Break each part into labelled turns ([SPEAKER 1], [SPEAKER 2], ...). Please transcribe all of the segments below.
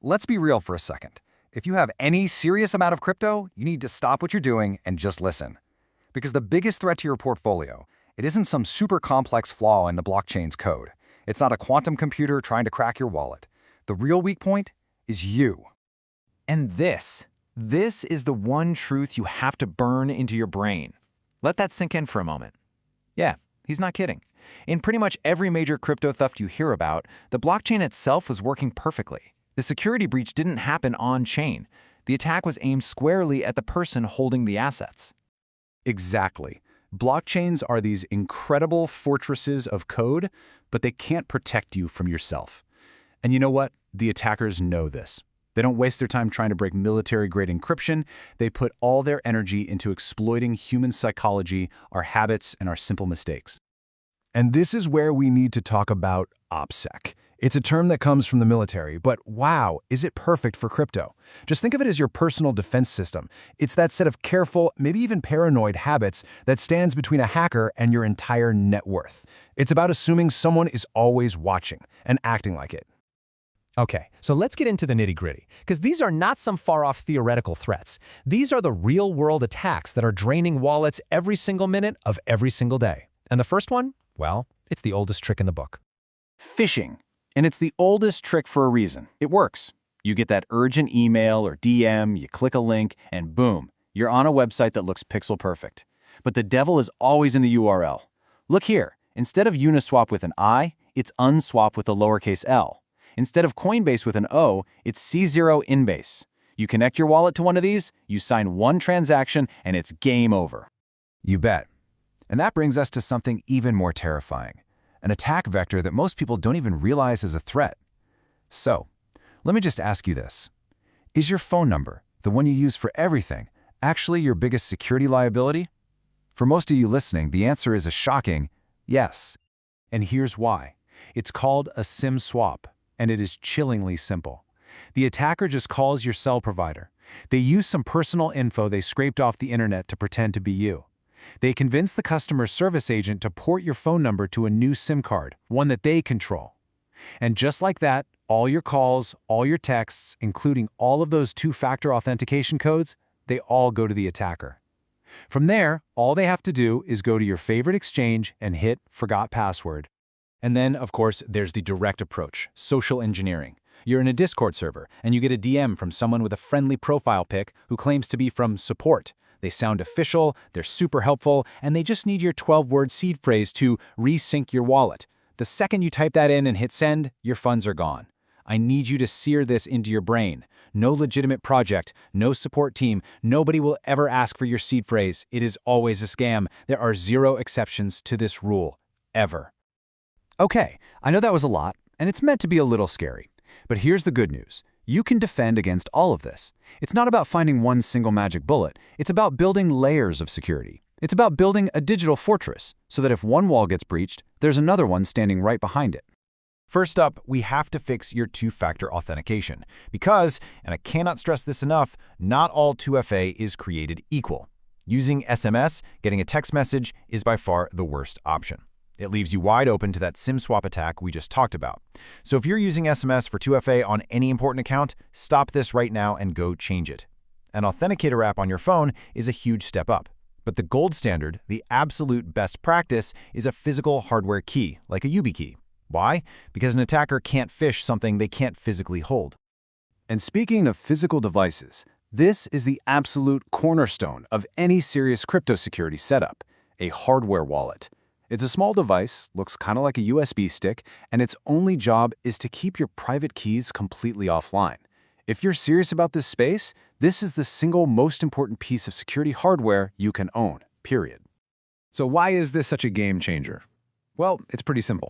[SPEAKER 1] let's be real for a second. If you have any serious amount of crypto, you need to stop what you're doing and just listen. Because the biggest threat to your portfolio, it isn't some super complex flaw in the blockchain's code. It's not a quantum computer trying to crack your wallet. The real weak point is you.
[SPEAKER 2] And this is the one truth you have to burn into your brain. Let that sink in for a moment. Yeah, he's not kidding. In pretty much every major crypto theft you hear about, the blockchain itself was working perfectly. The security breach didn't happen on-chain. The attack was aimed squarely at the person holding the assets.
[SPEAKER 3] Exactly. Blockchains are these incredible fortresses of code, but they can't protect you from yourself. And you know what? The attackers know this. They don't waste their time trying to break military-grade encryption. They put all their energy into exploiting human psychology, our habits, and our simple mistakes.
[SPEAKER 4] And this is where we need to talk about OpSec. It's a term that comes from the military, but wow, is it perfect for crypto? Just think of it as your personal defense system. It's that set of careful, maybe even paranoid habits that stands between a hacker and your entire net worth. It's about assuming someone is always watching and acting like it.
[SPEAKER 5] Okay, so let's get into the nitty-gritty, because these are not some far-off theoretical threats. These are the real-world attacks that are draining wallets every single minute of every single day. And the first one? Well, it's the oldest trick in the book.
[SPEAKER 3] Phishing. And it's the oldest trick for a reason. It works. You get that urgent email or DM, you click a link, and boom, you're on a website that looks pixel perfect. But the devil is always in the URL. Look here. Instead of Uniswap with an I, it's Unswap with a lowercase l. Instead of Coinbase with an O, it's C0 Inbase. You connect your wallet to one of these, you sign one transaction, and it's game over.
[SPEAKER 1] You bet. And that brings us to something even more terrifying. An attack vector that most people don't even realize is a threat. So, let me just ask you this. Is your phone number, the one you use for everything, actually your biggest security liability? For most of you listening, the answer is a shocking yes.
[SPEAKER 3] And here's why. It's called a SIM swap, and it is chillingly simple. The attacker just calls your cell provider. They use some personal info they scraped off the internet to pretend to be you. They convince the customer service agent to port your phone number to a new SIM card, one that they control. And just like that, all your calls, all your texts, including all of those two-factor authentication codes, they all go to the attacker. From there, all they have to do is go to your favorite exchange and hit Forgot Password. And then, of course, there's the direct approach, social engineering. You're in a Discord server, and you get a DM from someone with a friendly profile pic who claims to be from support. They sound official, they're super helpful, and they just need your 12-word seed phrase to resync your wallet. The second you type that in and hit send, your funds are gone. I need you to sear this into your brain. No legitimate project, no support team, nobody will ever ask for your seed phrase. It is always a scam. There are zero exceptions to this rule, ever.
[SPEAKER 1] Okay, I know that was a lot, and it's meant to be a little scary. But here's the good news. You can defend against all of this. It's not about finding one single magic bullet. It's about building layers of security. It's about building a digital fortress so that if one wall gets breached, there's another one standing right behind it. First up, we have to fix your two-factor authentication because, and I cannot stress this enough, not all 2FA is created equal. Using SMS, getting a text message, is by far the worst option. It leaves you wide open to that SIM swap attack we just talked about. So if you're using SMS for 2FA on any important account, stop this right now and go change it. An authenticator app on your phone is a huge step up. But the gold standard, the absolute best practice, is a physical hardware key, like a YubiKey. Why? Because an attacker can't phish something they can't physically hold. And speaking of physical devices, this is the absolute cornerstone of any serious crypto security setup, a hardware wallet. It's a small device, looks kind of like a USB stick, and its only job is to keep your private keys completely offline. If you're serious about this space, this is the single most important piece of security hardware you can own, period.
[SPEAKER 3] So why is this such a game changer? Well, it's pretty simple.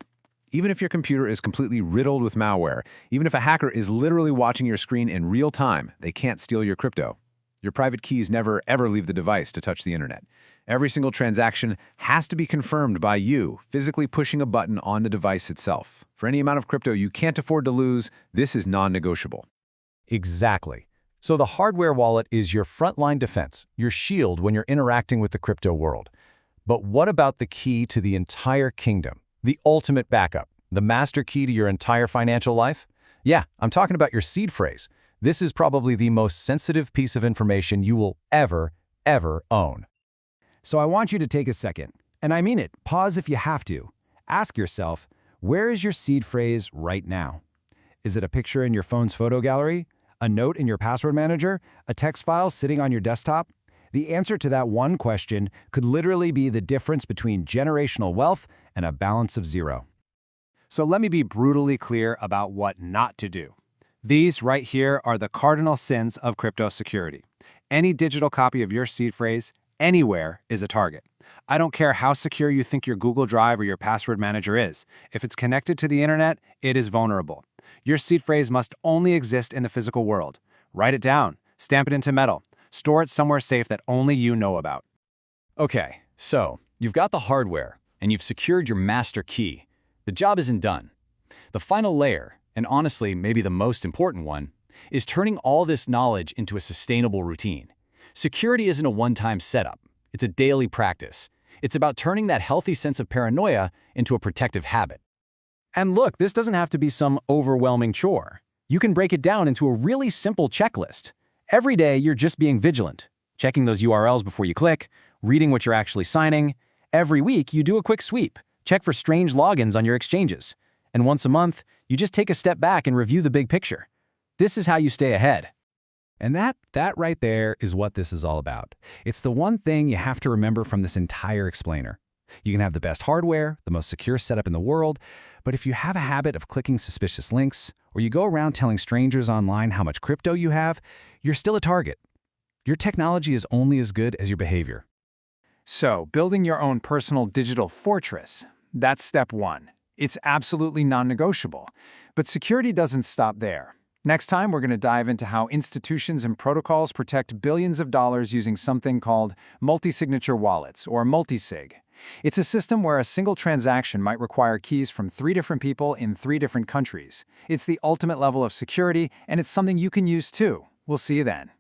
[SPEAKER 3] Even if your computer is completely riddled with malware, even if a hacker is literally watching your screen in real time, they can't steal your crypto. Your private keys never, ever leave the device to touch the internet. Every single transaction has to be confirmed by you, physically pushing a button on the device itself. For any amount of crypto you can't afford to lose, this is non-negotiable.
[SPEAKER 5] Exactly. So the hardware wallet is your frontline defense, your shield when you're interacting with the crypto world. But what about the key to the entire kingdom? The ultimate backup, the master key to your entire financial life? Yeah, I'm talking about your seed phrase. This is probably the most sensitive piece of information you will ever own.
[SPEAKER 1] So I want you to take a second, and I mean it, pause if you have to. Ask yourself, where is your seed phrase right now? Is it a picture in your phone's photo gallery? A note in your password manager? A text file sitting on your desktop? The answer to that one question could literally be the difference between generational wealth and a balance of zero.
[SPEAKER 3] So let me be brutally clear about what not to do. These right here are the cardinal sins of crypto security. Any digital copy of your seed phrase, anywhere, is a target. I don't care how secure you think your Google Drive or your password manager is. If it's connected to the internet, it is vulnerable. Your seed phrase must only exist in the physical world. Write it down, stamp it into metal, store it somewhere safe that only you know about.
[SPEAKER 6] Okay, so you've got the hardware, and you've secured your master key. The job isn't done. The final layer, and honestly maybe the most important one, is turning all this knowledge into a sustainable routine. Security isn't a one-time setup. It's a daily practice. It's about turning that healthy sense of paranoia into a protective habit.
[SPEAKER 1] And look, this doesn't have to be some overwhelming chore. You can break it down into a really simple checklist. Every day, you're just being vigilant, checking those URLs before you click, reading what you're actually signing. Every week, you do a quick sweep, check for strange logins on your exchanges. And once a month, you just take a step back and review the big picture. This is how you stay ahead.
[SPEAKER 5] And that right there is what this is all about. It's the one thing you have to remember from this entire explainer. You can have the best hardware, the most secure setup in the world, but if you have a habit of clicking suspicious links, or you go around telling strangers online how much crypto you have, you're still a target. Your technology is only as good as your behavior.
[SPEAKER 2] So, building your own personal digital fortress, that's step one. It's absolutely non-negotiable. But security doesn't stop there. Next time, we're going to dive into how institutions and protocols protect billions of dollars using something called multi-signature wallets, or multisig. It's a system where a single transaction might require keys from 3 different people in 3 different countries. It's the ultimate level of security, and it's something you can use too. We'll see you then.